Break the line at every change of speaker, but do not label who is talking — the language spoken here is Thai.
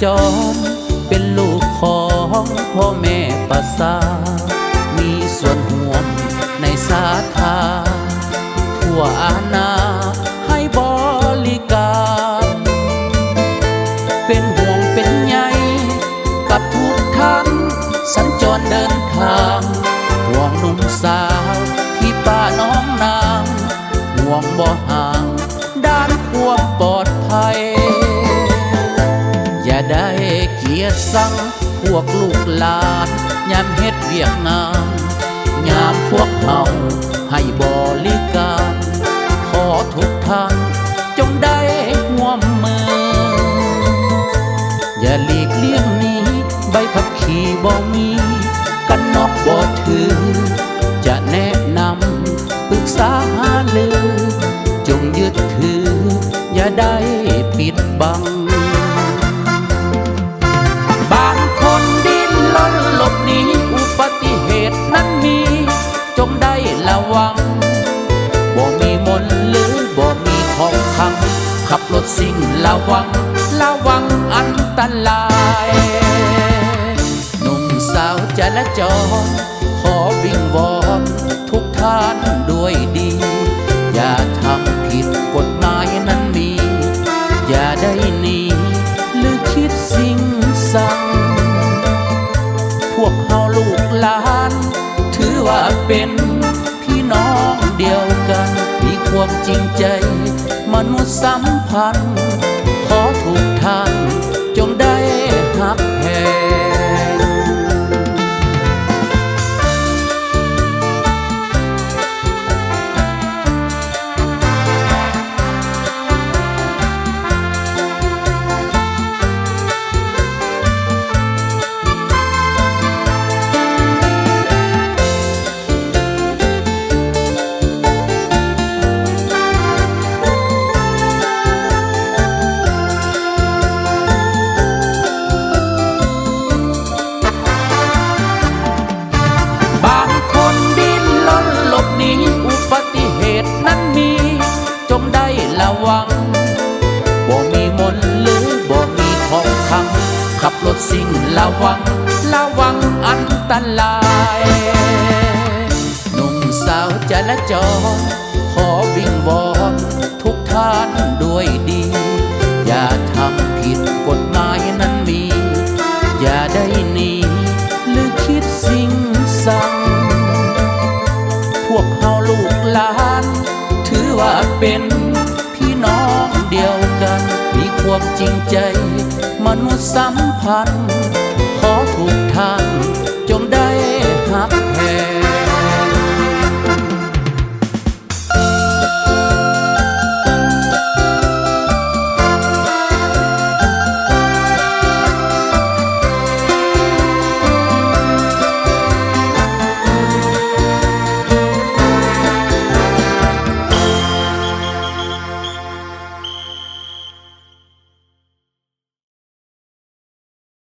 จรเป็นลูกของพ่อแม่ประสามีส่วนห่วงในสาขาทั่วอาณาให้บริการเป็นห่วงเป็นใยกับทุกท่านสัญจรเดินทางห่วงหนุ่มสาวที่ป้าน้องนางห่วงบ่ห่างด้านความปลอดภัยอย่าได้เกียรติสั่งพวกลูกหลานยามเฮ็ดเวียกงานยามพวกเฮาให้บริการขอทุกท่านจงได้ร่วมมืออย่าหลีกเลี่ยงหนีใบขับขี่บ่มีกันนอกบ่ถือจะแนะนำปรึกษาหาลือจงยึดถืออย่าได้ปิดบังบางคนดิ้นรนหลบหนีอุบัติเหตุนั้นมีจงได้ระวังบ่มีมนต์หรือบ่มีของขังขับรถสิ่งระวังอันตรายหนุ่มสาวจราจรขอวิงวอนทุกท่านด้วยดีอย่าทำผิดกฎหมายนั้นมีอย่าได้หนีหรือคิดสิ่งสั่งพวกเฮาลูกหลานถือว่าเป็นพี่น้องเดียวกันมีความจริงใจมนุษยสัมพันธ์ขอทุกท่านจงได้ฮักแพงอุบัติเหตุนั้นมีจงได้ระวังบ่มีมนต์หรือบ่มีของขังขับรถสิ่งระวังอันตรายหนุ่มสาวจราจรขอวิงวอนทุกท่านด้วยดีอย่าทำผิดกฎหมายนั้นมีอย่าได้หนีหรือคิดสิ่งสั่งพวกเฮาลูกหลานถือว่าเป็นพี่น้องเดียวกันมีความจริงใจมนุษยสัมพันธ์